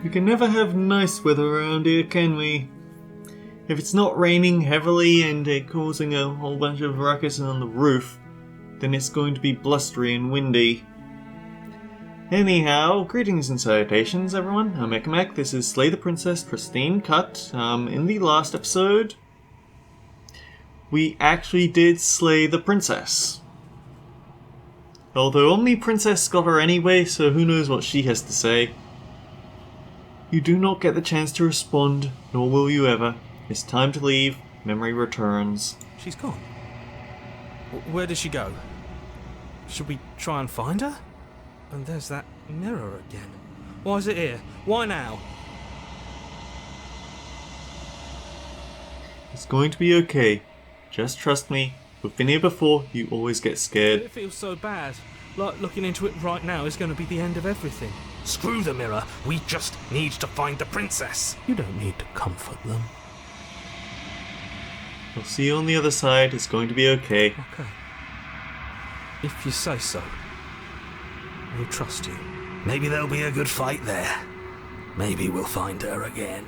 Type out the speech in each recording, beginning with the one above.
We can never have nice weather around here, can we? If it's not raining heavily and causing a whole bunch of ruckus on the roof, then it's going to be blustery and windy. Anyhow, greetings and salutations everyone, I'm Ekamek, this is Slay the Princess Pristine Cut. In the last episode, we actually did slay the princess. Although only Princess got her anyway, so who knows what she has to say. You do not get the chance to respond, nor will you ever. It's time to leave, memory returns. She's gone. Where did she go? Should we try and find her? And there's that mirror again. Why is it here? Why now? It's going to be okay. Just trust me. We've been here before, you always get scared. It feels so bad. Like looking into it right now is going to be the end of everything. Screw the mirror. We just need to find the princess. You don't need to comfort them. I'll see you on the other side. It's going to be okay. Okay. If you say so. We'll trust you. Maybe there'll be a good fight there. Maybe we'll find her again.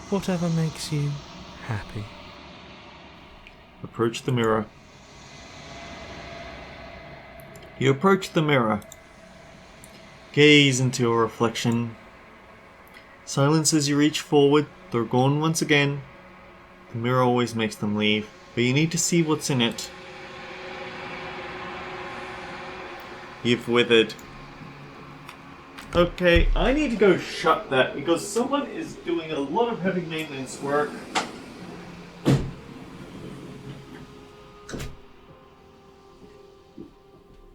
Whatever makes you happy. Approach the mirror. You approach the mirror. Gaze into your reflection. Silence as you reach forward. They're gone once again. The mirror always makes them leave, but you need to see what's in it. You've withered. Okay, I need to go shut that because someone is doing a lot of heavy maintenance work.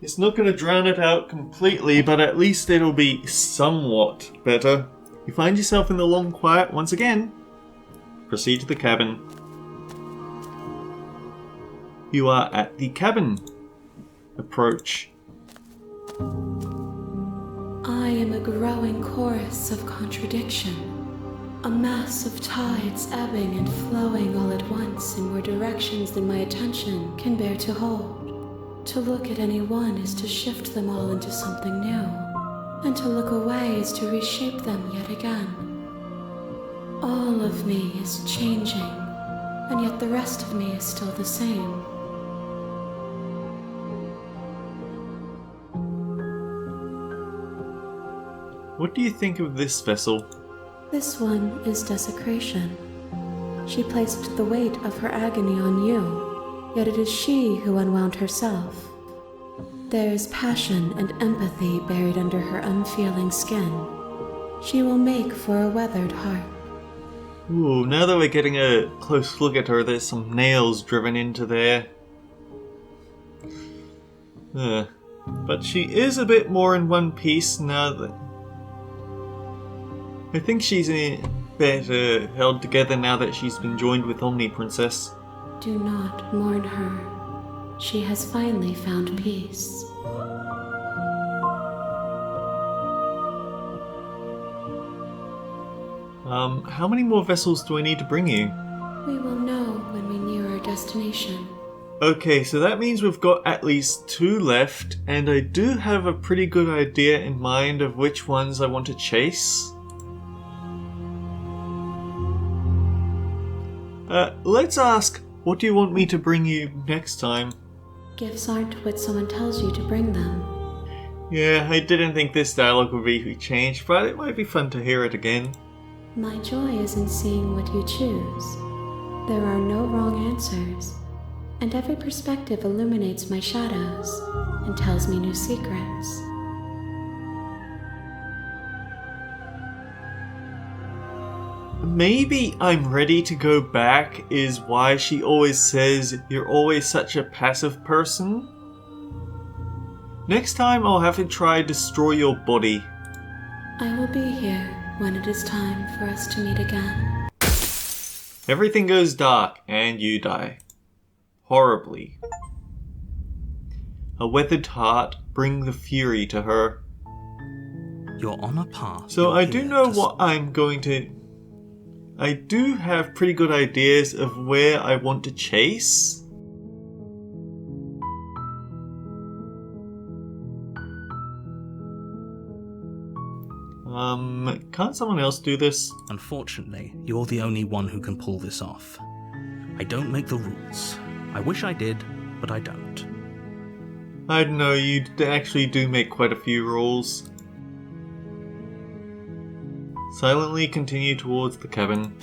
It's not going to drown it out completely, but at least it'll be somewhat better. You find yourself in the long quiet once again. Proceed to the cabin. You are at the cabin. Approach. I am a growing chorus of contradiction, a mass of tides ebbing and flowing all at once in more directions than my attention can bear to hold. To look at any one is to shift them all into something new, and to look away is to reshape them yet again. All of me is changing, and yet the rest of me is still the same. What do you think of this vessel? This one is desecration. She placed the weight of her agony on you, yet it is she who unwound herself. There is passion and empathy buried under her unfeeling skin. She will make for a weathered heart. Ooh, now that we're getting a close look at her, there's some nails driven into there. But she is a bit more in one piece now that... I think she's a bit held together now that she's been joined with Omni Princess. Do not mourn her. She has finally found peace. How many more vessels do I need to bring you? We will know when we near our destination. Okay, so that means we've got at least 2 left, and I do have a pretty good idea in mind of which ones I want to chase. Let's ask, what do you want me to bring you next time? Gifts aren't what someone tells you to bring them. Yeah, I didn't think this dialogue would be changed, but it might be fun to hear it again. My joy is in seeing what you choose. There are no wrong answers, and every perspective illuminates my shadows and tells me new secrets. Maybe I'm ready to go back is why she always says you're always such a passive person. Next time I'll have to try destroy your body. I will be here when it is time for us to meet again. Everything goes dark and you die. Horribly. A weathered heart bring the fury to her. You're on a path. So I do know what I'm going to... I do have pretty good ideas of where I want to chase. Can't someone else do this? Unfortunately, you're the only one who can pull this off. I don't make the rules. I wish I did, but I don't. I don't know, you actually do make quite a few rules. Silently continue towards the cabin.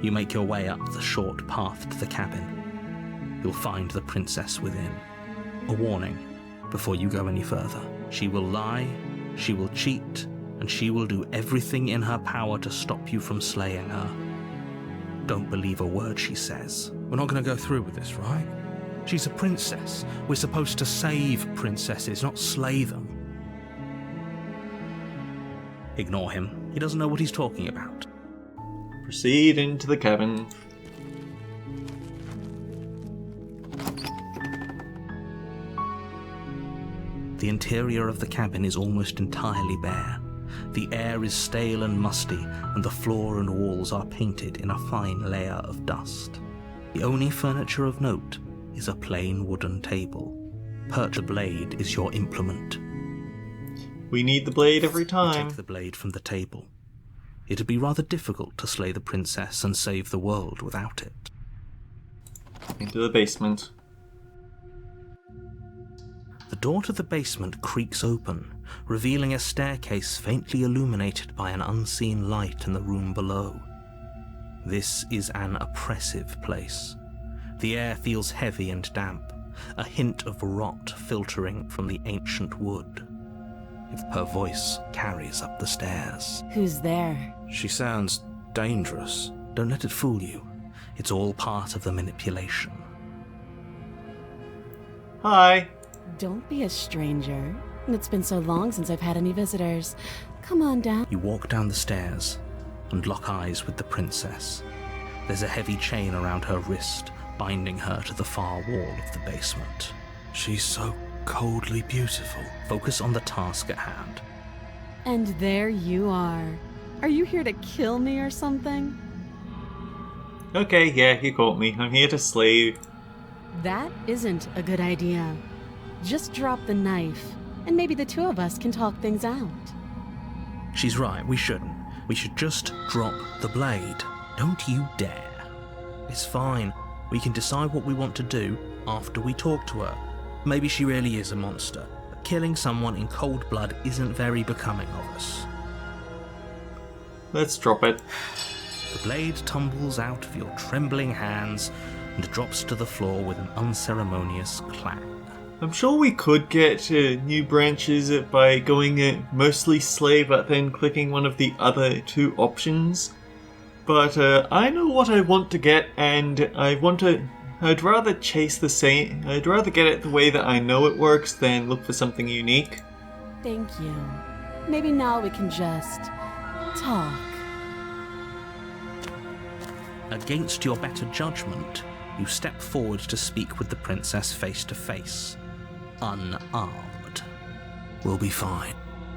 You make your way up the short path to the cabin. You'll find the princess within. A warning before you go any further. She will lie, she will cheat, and she will do everything in her power to stop you from slaying her. Don't believe a word she says. We're not going to go through with this, right? She's a princess. We're supposed to save princesses, not slay them. Ignore him. He doesn't know what he's talking about. Proceed into the cabin. The interior of the cabin is almost entirely bare. The air is stale and musty, and the floor and walls are painted in a fine layer of dust. The only furniture of note is a plain wooden table. The blade is your implement. We need the blade every You time. take the blade from the table. It'd be rather difficult to slay the princess and save the world without it. Into the basement. The door to the basement creaks open, revealing a staircase faintly illuminated by an unseen light in the room below. This is an oppressive place. The air feels heavy and damp, a hint of rot filtering from the ancient wood. Her voice carries up the stairs. Who's there? She sounds dangerous. Don't let it fool you. It's all part of the manipulation. Hi. Don't be a stranger. It's been so long since I've had any visitors. Come on down. You walk down the stairs and lock eyes with the princess. There's a heavy chain around her wrist, binding her to the far wall of the basement. She's so coldly beautiful. Focus on the task at hand. And there you are. Are you here to kill me or something? Okay, yeah, you caught me. I'm here to slay you. That isn't a good idea. Just drop the knife, and maybe the two of us can talk things out. She's right, we shouldn't. We should just drop the blade. Don't you dare. It's fine. We can decide what we want to do after we talk to her. Maybe she really is a monster, but killing someone in cold blood isn't very becoming of us. Let's drop it. The blade tumbles out of your trembling hands and drops to the floor with an unceremonious clang. I'm sure we could get new branches by going mostly slay but then clicking one of the other two options. But I know what I want to get, and I'd rather chase the same. I'd rather get it the way that I know it works than look for something unique. Thank you. Maybe now we can just talk. Against your better judgment, you step forward to speak with the princess face to face. Unarmed. We'll be fine.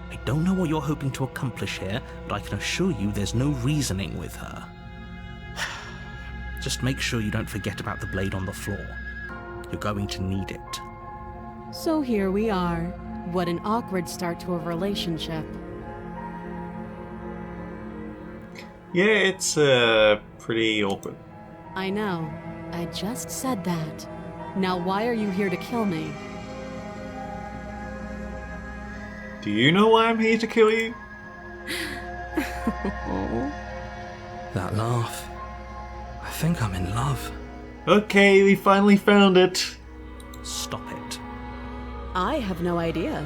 I don't know what you're hoping to accomplish here, but I can assure you there's no reasoning with her. Just make sure you don't forget about the blade on the floor. You're going to need it. So here we are. What an awkward start to a relationship. Yeah, it's pretty awkward. I know. I just said that. Now why are you here to kill me? Do you know why I'm here to kill you? That laugh. I think I'm in love. Okay, we finally found it. Stop it. I have no idea.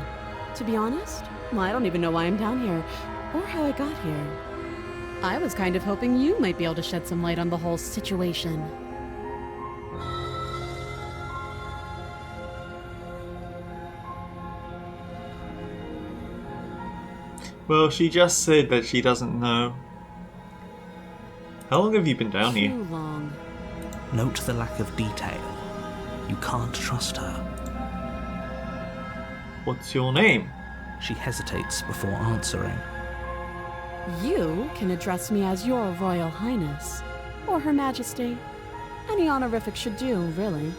To be honest, I don't even know why I'm down here, or how I got here. I was kind of hoping you might be able to shed some light on the whole situation. Well, she just said that she doesn't know. How long have you been down here? Too long. Note the lack of detail. You can't trust her. What's your name? She hesitates before answering. You can address me as Your Royal Highness, or Her Majesty. Any honorific should do, really.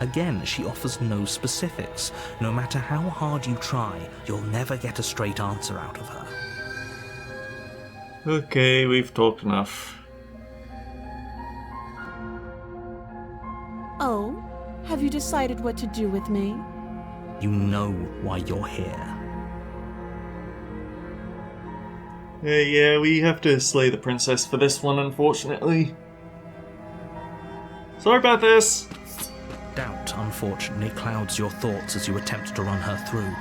Again, she offers no specifics. No matter how hard you try, you'll never get a straight answer out of her. Okay, we've talked enough. Oh, have you decided what to do with me? You know why you're here. Yeah, we have to slay the princess for this one, unfortunately. Sorry about this! Doubt, unfortunately, clouds your thoughts as you attempt to run her through.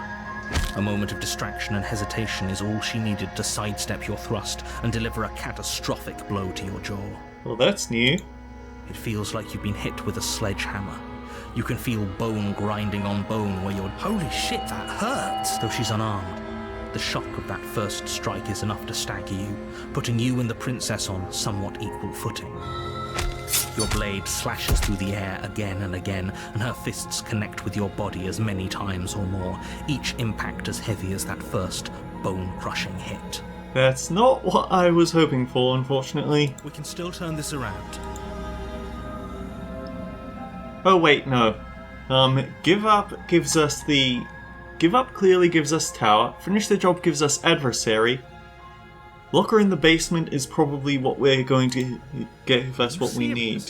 A moment of distraction and hesitation is all she needed to sidestep your thrust and deliver a catastrophic blow to your jaw. Well, that's new. It feels like you've been hit with a sledgehammer. You can feel bone grinding on bone where you're... Holy shit, that hurts! Though she's unarmed, the shock of that first strike is enough to stagger you, putting you and the princess on somewhat equal footing. Your blade slashes through the air again and again, and her fists connect with your body as many times or more, each impact as heavy as that first bone-crushing hit. That's not what I was hoping for, unfortunately. We can still turn this around. Oh wait, no. Give up gives us the... Give up clearly gives us tower. Finish the job gives us adversary. Lock her in the basement is probably what we're going to give us what we need.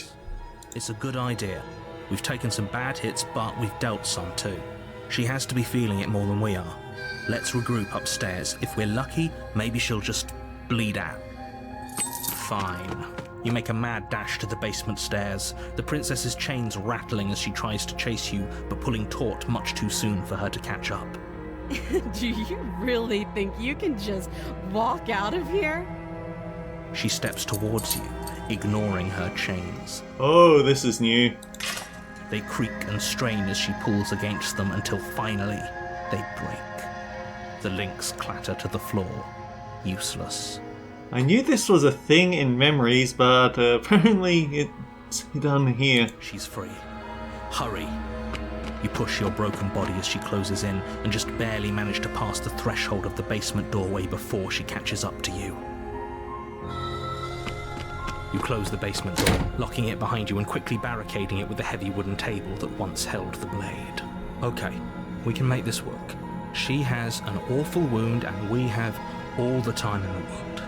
It's a good idea. We've taken some bad hits, but we've dealt some too. She has to be feeling it more than we are. Let's regroup upstairs. If we're lucky, maybe she'll just bleed out. Fine. You make a mad dash to the basement stairs, the princess's chains rattling as she tries to chase you, but pulling taut much too soon for her to catch up. Do you really think you can just walk out of here? She steps towards you, ignoring her chains. Oh, this is new. They creak and strain as she pulls against them until finally they break. The links clatter to the floor, useless. I knew this was a thing in memories, but apparently it's done here. She's free. Hurry. You push your broken body as she closes in and just barely manage to pass the threshold of the basement doorway before she catches up to you. You close the basement door, locking it behind you and quickly barricading it with the heavy wooden table that once held the blade. Okay, we can make this work. She has an awful wound and we have all the time in the world.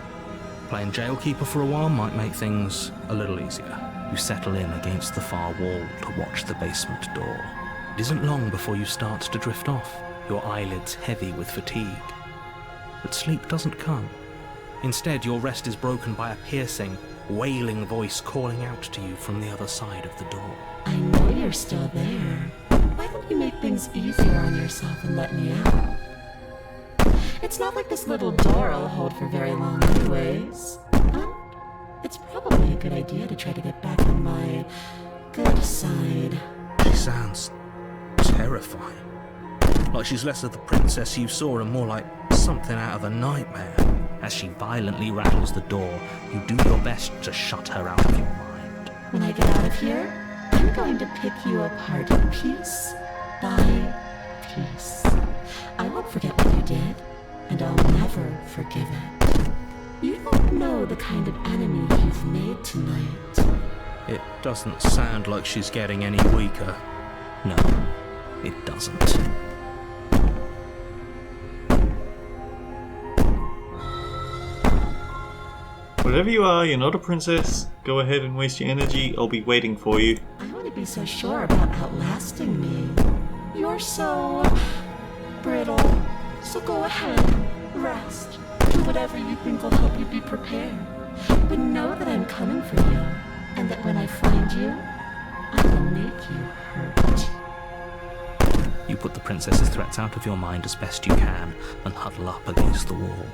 Playing jailkeeper for a while might make things a little easier. You settle in against the far wall to watch the basement door. It isn't long before you start to drift off, your eyelids heavy with fatigue. But sleep doesn't come. Instead, your rest is broken by a piercing, wailing voice calling out to you from the other side of the door. I know you're still there. Why don't you make things easier on yourself and let me out? It's not like this little door will hold for very long anyways. It's probably a good idea to try to get back on my good side. She sounds terrifying. Like she's less of the princess you saw and more like something out of a nightmare. As she violently rattles the door, you do your best to shut her out of your mind. When I get out of here, I'm going to pick you apart piece by piece. I won't forget what you did, and I'll never forgive it. You don't know the kind of enemy you've made tonight. It doesn't sound like she's getting any weaker. No, it doesn't. Whatever you are, you're not a princess. Go ahead and waste your energy. I'll be waiting for you. I wouldn't be so sure about outlasting me. You're so brittle. So go ahead, rest. Do whatever you think will help you be prepared. But know that I'm coming for you, and that when I find you, I will make you hurt. You put the princess's threats out of your mind as best you can and huddle up against the wall.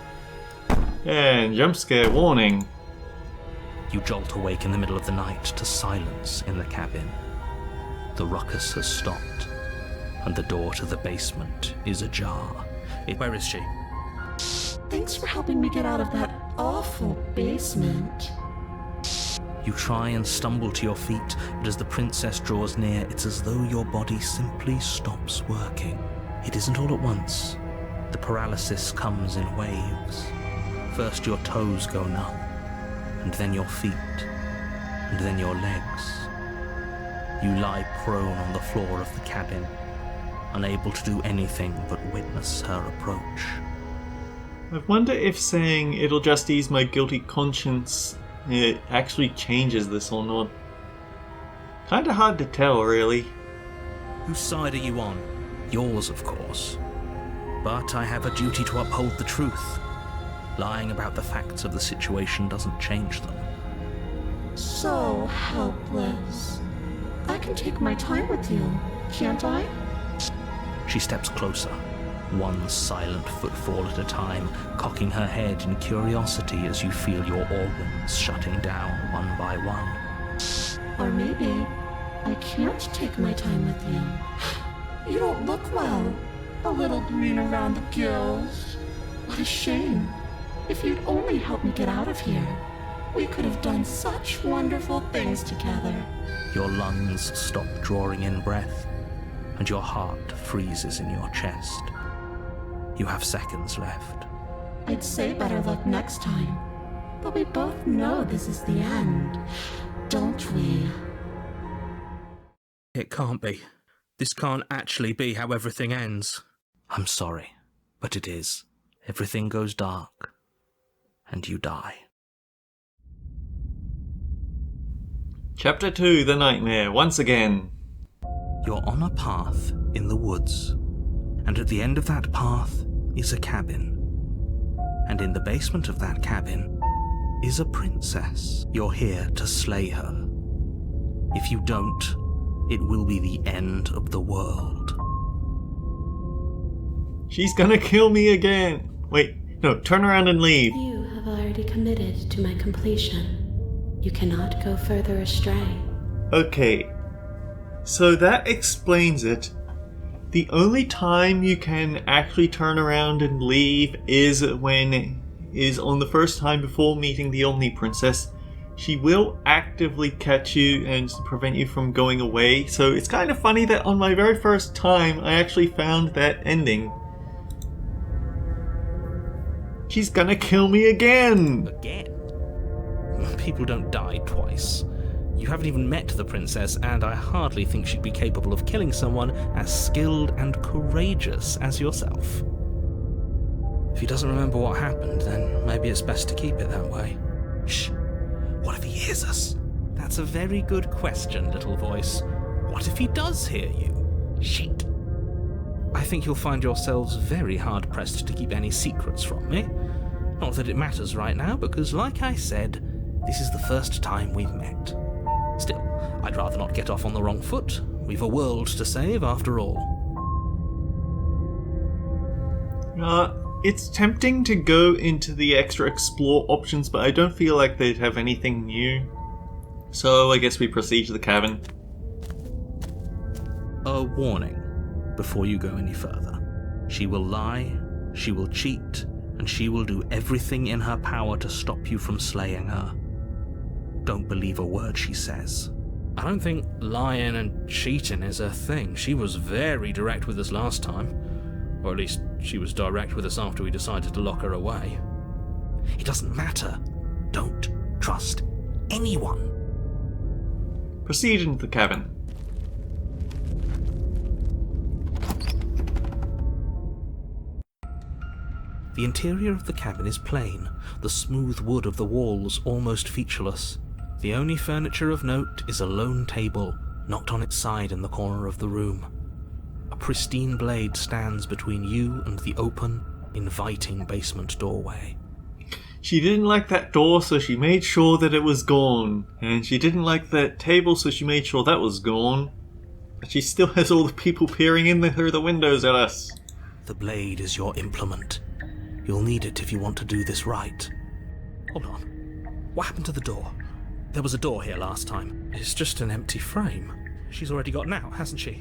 And jump scare warning. You jolt awake in the middle of the night to silence in the cabin. The ruckus has stopped, and the door to the basement is ajar. Where is she? Thanks for helping me get out of that awful basement. You try and stumble to your feet, but as the princess draws near, it's as though your body simply stops working. It isn't all at once. The paralysis comes in waves. First your toes go numb, and then your feet, and then your legs. You lie prone on the floor of the cabin, unable to do anything but witness her approach. I wonder if saying it'll just ease my guilty conscience it actually changes this or not. Kinda hard to tell, really. Whose side are you on? Yours, of course. But I have a duty to uphold the truth. Lying about the facts of the situation doesn't change them. So helpless. I can take my time with you, can't I? She steps closer, one silent footfall at a time, cocking her head in curiosity as you feel your organs shutting down one by one. Or maybe I can't take my time with you. You don't look well. A little green around the gills. What a shame. If you'd only helped me get out of here, we could have done such wonderful things together. Your lungs stop drawing in breath, and your heart freezes in your chest. You have seconds left. I'd say better luck next time, but we both know this is the end, don't we? It can't be. This can't actually be how everything ends. I'm sorry, but it is. Everything goes dark, and you die. Chapter 2, The Nightmare, once again. You're on a path in the woods, and at the end of that path is a cabin. And in the basement of that cabin is a princess. You're here to slay her. If you don't, it will be the end of the world. She's gonna kill me again! Wait, no, turn around and leave. You have already committed to my completion. You cannot go further astray. Okay, so that explains it. The only time you can actually turn around and leave is on the first time before meeting the Omni Princess. She will actively catch you and prevent you from going away, so it's kind of funny that on my very first time I actually found that ending. She's gonna kill me again! Again? People don't die twice. You haven't even met the princess, and I hardly think she'd be capable of killing someone as skilled and courageous as yourself. If he doesn't remember what happened, then maybe it's best to keep it that way. Shh! What if he hears us? That's a very good question, little voice. What if he does hear you? Shit! I think you'll find yourselves very hard-pressed to keep any secrets from me. Not that it matters right now, because like I said, this is the first time we've met. Still, I'd rather not get off on the wrong foot. We've a world to save, after all. It's tempting to go into the extra explore options, but I don't feel like they'd have anything new. So I guess we proceed to the cabin. A warning before you go any further. She will lie, she will cheat, and she will do everything in her power to stop you from slaying her. Don't believe a word she says. I don't think lying and cheating is a thing. She was very direct with us last time. Or at least, she was direct with us after we decided to lock her away. It doesn't matter. Don't trust anyone. Proceed into the cabin. The interior of the cabin is plain, the smooth wood of the walls almost featureless. The only furniture of note is a lone table, knocked on its side in the corner of the room. A pristine blade stands between you and the open, inviting basement doorway. She didn't like that door, so she made sure that it was gone. And she didn't like that table, so she made sure that was gone. But she still has all the people peering in through the windows at us. The blade is your implement. You'll need it if you want to do this right. Hold on. What happened to the door? There was a door here last time. It's just an empty frame. She's already got out, hasn't she?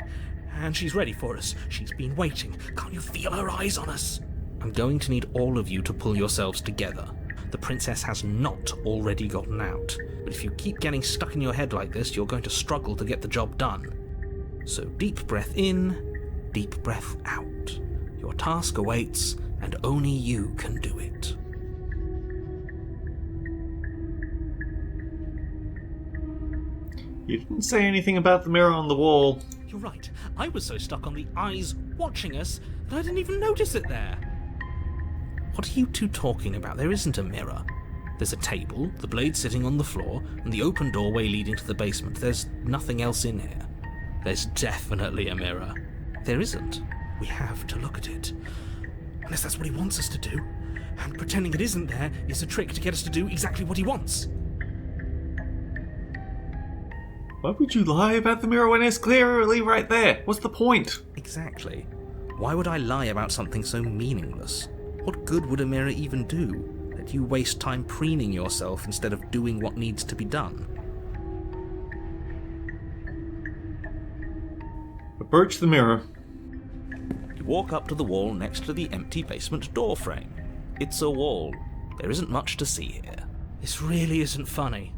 And she's ready for us. She's been waiting. Can't you feel her eyes on us? I'm going to need all of you to pull yourselves together. The princess has not already gotten out. But if you keep getting stuck in your head like this, you're going to struggle to get the job done. So deep breath in, deep breath out. Your task awaits, and only you can do it. You didn't say anything about the mirror on the wall. You're right. I was so stuck on the eyes watching us that I didn't even notice it there. What are you two talking about? There isn't a mirror. There's a table, the blade sitting on the floor, and the open doorway leading to the basement. There's nothing else in here. There's definitely a mirror. There isn't. We have to look at it. Unless that's what he wants us to do. And pretending it isn't there is a trick to get us to do exactly what he wants. Why would you lie about the mirror when it's clearly right there? What's the point? Exactly. Why would I lie about something so meaningless? What good would a mirror even do? That you waste time preening yourself instead of doing what needs to be done. Approach the mirror. You walk up to the wall next to the empty basement door frame. It's a wall. There isn't much to see here. This really isn't funny.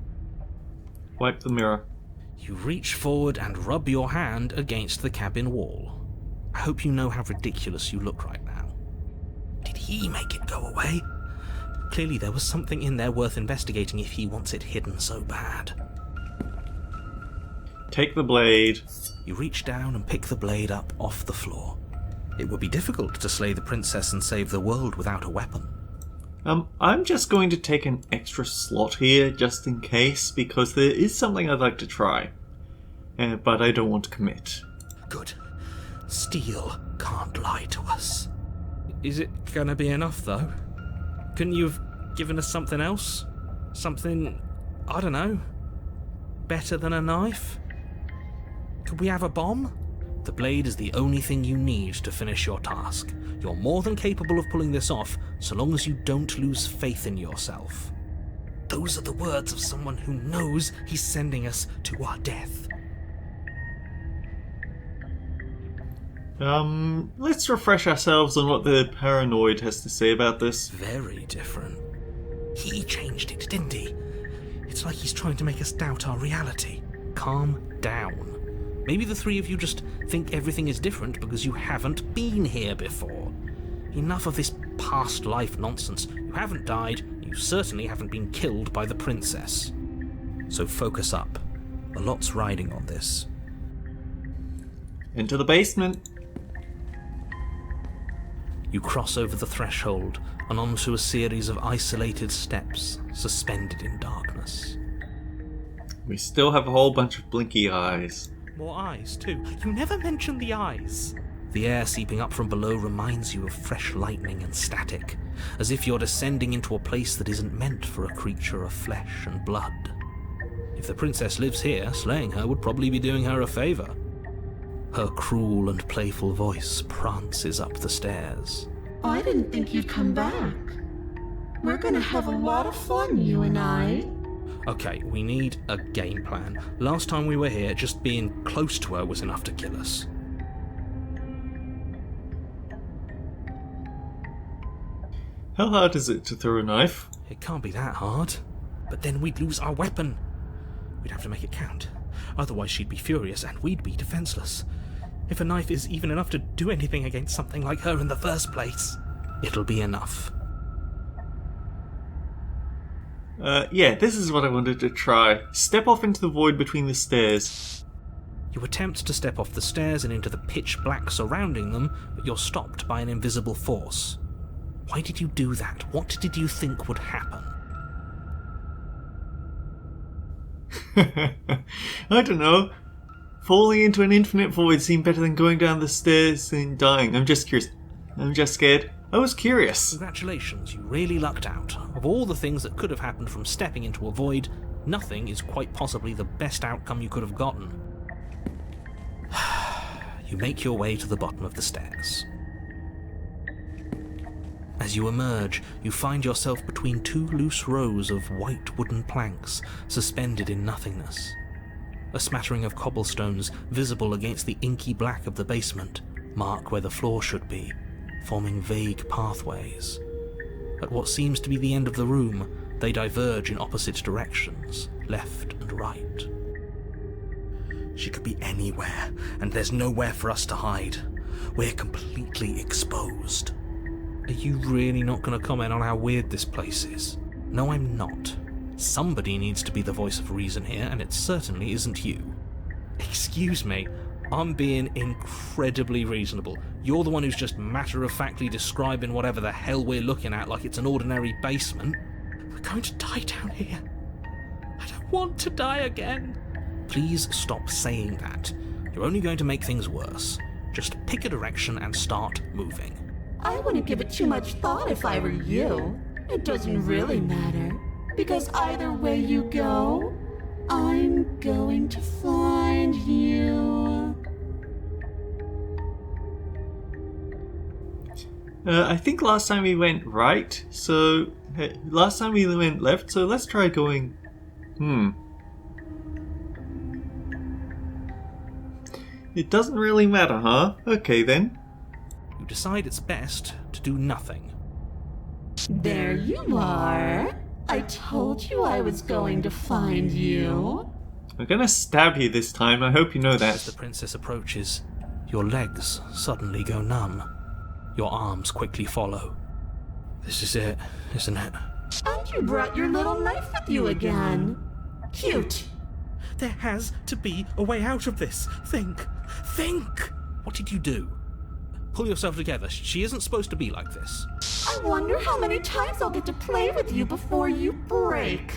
Wipe the mirror. You reach forward and rub your hand against the cabin wall. I hope you know how ridiculous you look right now. Did he make it go away? Clearly there was something in there worth investigating if he wants it hidden so bad. Take the blade. You reach down and pick the blade up off the floor. It would be difficult to slay the princess and save the world without a weapon. I'm just going to take an extra slot here, just in case, because there is something I'd like to try. But I don't want to commit. Good. Steel can't lie to us. Is it gonna be enough, though? Couldn't you have given us something else? Something, I don't know, better than a knife? Could we have a bomb? The blade is the only thing you need to finish your task. You're more than capable of pulling this off, so long as you don't lose faith in yourself. Those are the words of someone who knows he's sending us to our death. Let's refresh ourselves on what the paranoid has to say about this. Very different. He changed it, didn't he? It's like he's trying to make us doubt our reality. Calm down. Maybe the three of you just think everything is different because you haven't been here before. Enough of this past life nonsense. You haven't died, you certainly haven't been killed by the princess. So focus up. A lot's riding on this. Into the basement. You cross over the threshold and onto a series of isolated steps, suspended in darkness. We still have a whole bunch of blinky eyes. More eyes, too. You never mention the eyes. The air seeping up from below reminds you of fresh lightning and static, as if you're descending into a place that isn't meant for a creature of flesh and blood. If the princess lives here, slaying her would probably be doing her a favour. Her cruel and playful voice prances up the stairs. I didn't think you'd come back. We're gonna have a lot of fun, you and I. Okay, we need a game plan. Last time we were here, just being close to her was enough to kill us. How hard is it to throw a knife? It can't be that hard. But then we'd lose our weapon. We'd have to make it count. Otherwise she'd be furious and we'd be defenseless. If a knife is even enough to do anything against something like her in the first place, it'll be enough. Yeah, this is what I wanted to try. Step off into the void between the stairs. You attempt to step off the stairs and into the pitch black surrounding them, but you're stopped by an invisible force. Why did you do that? What did you think would happen? I don't know. Falling into an infinite void seemed better than going down the stairs and dying. I'm just curious. I'm just scared. I was curious. Congratulations, you really lucked out. Of all the things that could have happened from stepping into a void, nothing is quite possibly the best outcome you could have gotten. You make your way to the bottom of the stairs. As you emerge, you find yourself between two loose rows of white wooden planks suspended in nothingness. A smattering of cobblestones, visible against the inky black of the basement, mark where the floor should be, forming vague pathways. At what seems to be the end of the room, they diverge in opposite directions, left and right. She could be anywhere, and there's nowhere for us to hide. We're completely exposed. Are you really not going to comment on how weird this place is? No, I'm not. Somebody needs to be the voice of reason here, and it certainly isn't you. Excuse me, I'm being incredibly reasonable. You're the one who's just matter-of-factly describing whatever the hell we're looking at like it's an ordinary basement. We're going to die down here. I don't want to die again. Please stop saying that. You're only going to make things worse. Just pick a direction and start moving. I wouldn't give it too much thought if I were you. It doesn't really matter. Because either way you go, I'm going to find you. I think last time we went right, so... last time we went left, so let's try going... It doesn't really matter, huh? Okay then. You decide it's best to do nothing. There you are. I told you I was going to find you. I'm gonna stab you this time, I hope you know As that. the princess approaches, your legs suddenly go numb. Your arms quickly follow. This is it, isn't it? And you brought your little knife with you again. Cute. There has to be a way out of this. Think! What did you do? Pull yourself together. She isn't supposed to be like this. I wonder how many times I'll get to play with you before you break.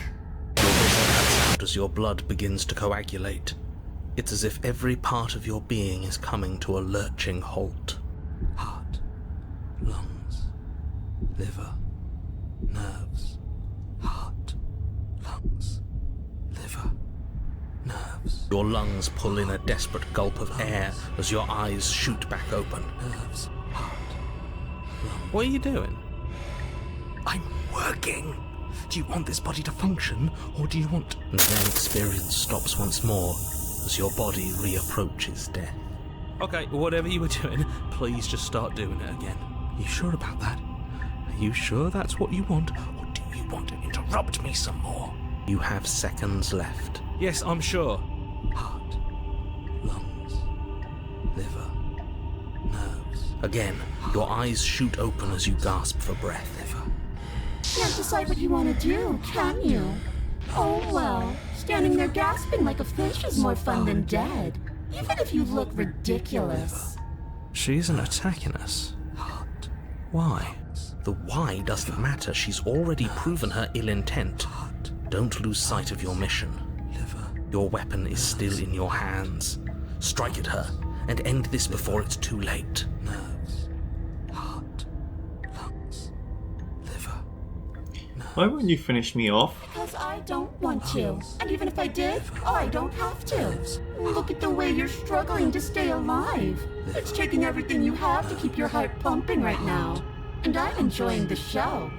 Your vision cuts out as your blood begins to coagulate. It's as if every part of your being is coming to a lurching halt. Heart, lungs, liver, nerves. Heart, lungs, liver, nerves. Your lungs pull in a desperate gulp of air as your eyes shoot back open. Nerves, heart, lungs. What are you doing? I'm working. Do you want this body to function, or do you want... And then experience stops once more as your body reapproaches death. Okay, whatever you were doing, please just start doing it again. You sure about that? Are you sure that's what you want, or do you want to interrupt me some more? You have seconds left. Yes, I'm sure. Heart, lungs, liver, nerves. Again, your eyes shoot open as you gasp for breath. Can't decide what you want to do, can you? Oh well, standing there gasping like a fish is more fun than dead. Even if you look ridiculous. She isn't attacking us. Why? The why doesn't matter. She's already proven her ill intent. Don't lose sight of your mission. Your weapon is still in your hands. Strike at her and end this before it's too late. Nerves, heart, lungs, liver. Why won't you finish me off? Because I don't want to. And even if I did, I don't have to. Look at the way you're struggling to stay alive. It's taking everything you have to keep your heart pumping right now. And I'm enjoying the show.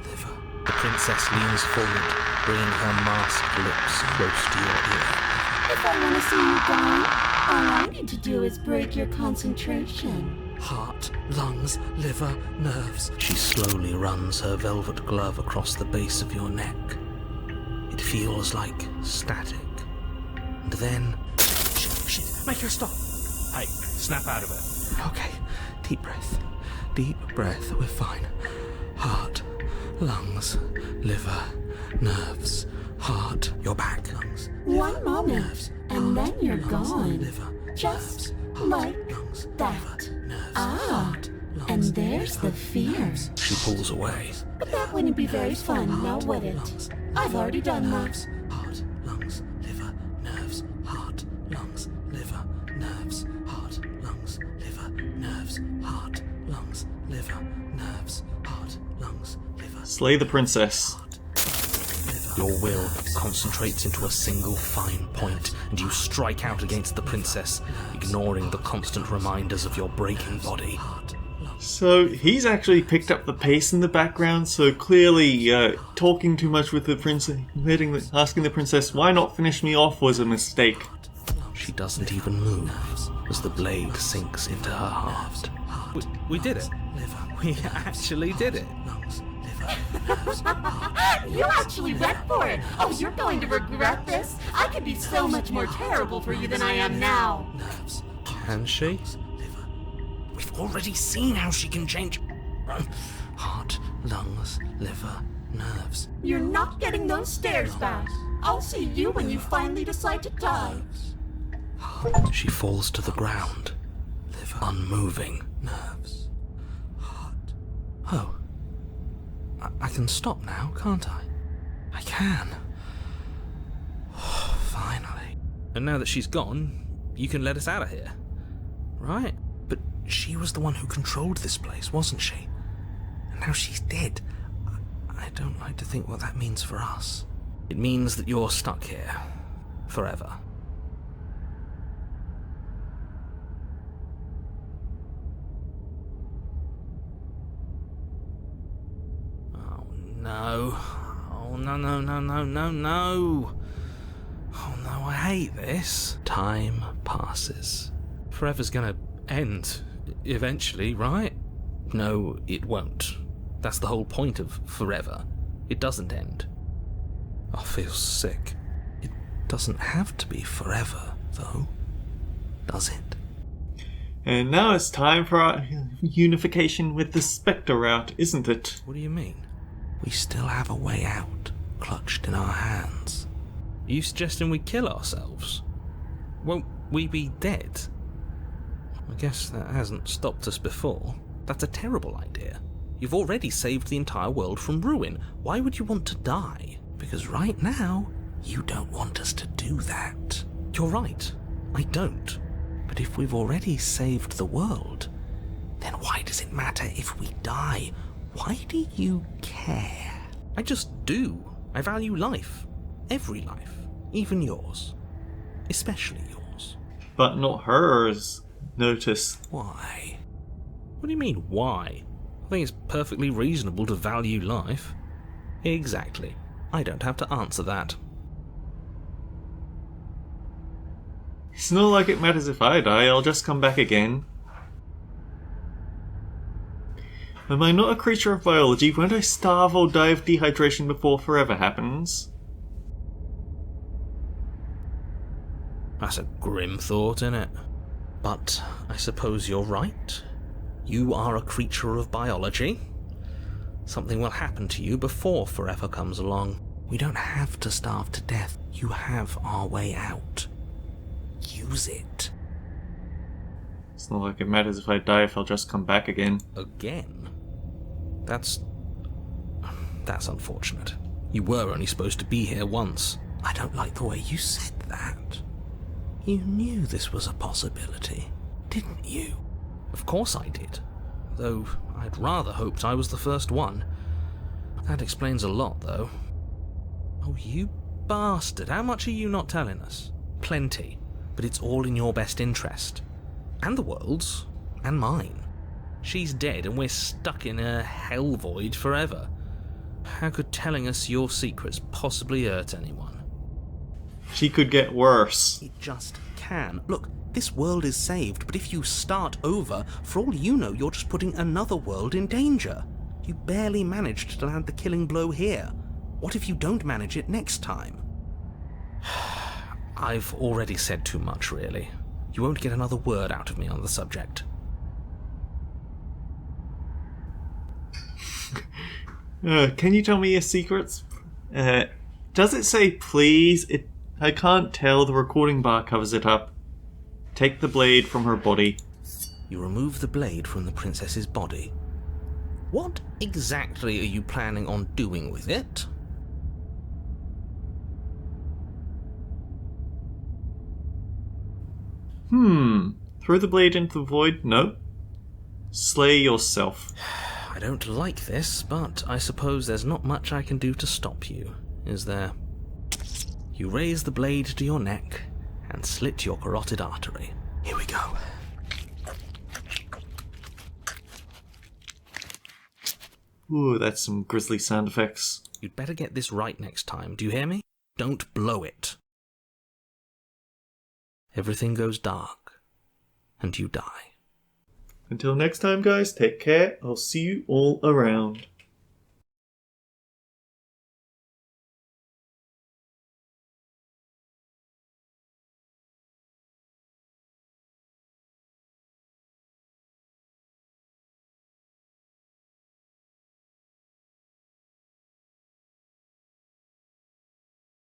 The princess leans forward, bringing her masked lips close to your ear. If I want to see you gone, all I need to do is break your concentration. Heart, lungs, liver, nerves. She slowly runs her velvet glove across the base of your neck. It feels like static. And then... Shit, make her stop. Hey, snap out of it. Okay, deep breath. Deep breath, we're fine. Heart, lungs, liver, nerves, heart. You're back. Lungs, One moment, nerves, and then you're lungs, gone. liver, Just heart, like lungs, that. liver, nerves, Ah, heart, lungs, and there's liver, the fear. nerves. She pulls away. But that wouldn't be very fun, now would it? I've already done that. Heart, lungs, liver, nerves, heart, lungs, liver, nerves, heart, lungs, liver, nerves, heart, lungs, liver, nerves, heart, lungs, liver. Slay the princess. Your will concentrates into a single fine point, and you strike out against the princess, ignoring the constant reminders of your breaking body. So he's actually picked up the pace in the background, so clearly talking too much with the princess, asking the princess why not finish me off was a mistake. She doesn't even move as the blade sinks into her heart. We did it. We actually did it. You actually went for it. Oh, you're going to regret this. I could be so much more terrible for you than I am now. Can she? We've already seen how she can change. Heart, lungs, Thomas, liver, nerves. You're not getting those stairs back. I'll see you when you finally decide to die. Heart. She falls to the ground. Liver. Unmoving. Nerves. Heart. Oh. I can stop now, can't I? I can. Finally. And now that she's gone, you can let us out of here. Right? But she was the one who controlled this place, wasn't she? And now she's dead. I don't like to think what that means for us. It means that you're stuck here. Forever. Oh no. Oh no, no, no, no, no, no. Oh no, I hate this. Time passes. Forever's gonna end. Eventually, right? No, it won't. That's the whole point of forever. It doesn't end. I feel sick. It doesn't have to be forever, though, does it? And now it's time for our unification with the Spectre route, isn't it? What do you mean? We still have a way out, clutched in our hands. Are you suggesting we kill ourselves? Won't we be dead? I guess that hasn't stopped us before. That's a terrible idea. You've already saved the entire world from ruin. Why would you want to die? Because right now, you don't want us to do that. You're right. I don't. But if we've already saved the world, then why does it matter if we die? Why do you care? I just do. I value life. Every life. Even yours. Especially yours. But not hers, notice. Why? What do you mean, why? I think it's perfectly reasonable to value life. Exactly. I don't have to answer that. It's not like it matters if I die, I'll just come back again. Am I not a creature of biology? Won't I starve or die of dehydration before forever happens? That's a grim thought, innit? But I suppose you're right. You are a creature of biology. Something will happen to you before forever comes along. We don't have to starve to death. You have our way out. Use it. It's not like it matters if I die if I'll just come back again. Again? That's unfortunate. You were only supposed to be here once. I don't like the way you said that. You knew this was a possibility, didn't you? Of course I did. Though I'd rather hoped I was the first one. That explains a lot, though. Oh, you bastard. How much are you not telling us? Plenty. But it's all in your best interest. And the world's. And mine. She's dead and we're stuck in a hell void forever. How could telling us your secrets possibly hurt anyone? She could get worse. It just can. Look, this world is saved, but if you start over, for all you know, you're just putting another world in danger. You barely managed to land the killing blow here. What if you don't manage it next time? I've already said too much, really. You won't get another word out of me on the subject. Can you tell me your secrets? Does it say please? I can't tell. The recording bar covers it up. Take the blade from her body. You remove the blade from the princess's body. What exactly are you planning on doing with it? Throw the blade into the void? No. Slay yourself. I don't like this, but I suppose there's not much I can do to stop you, is there? You raise the blade to your neck and slit your carotid artery. Here we go. Ooh, that's some grisly sound effects. You'd better get this right next time, do you hear me? Don't blow it. Everything goes dark, and you die. Until next time, guys, take care. I'll see you all around.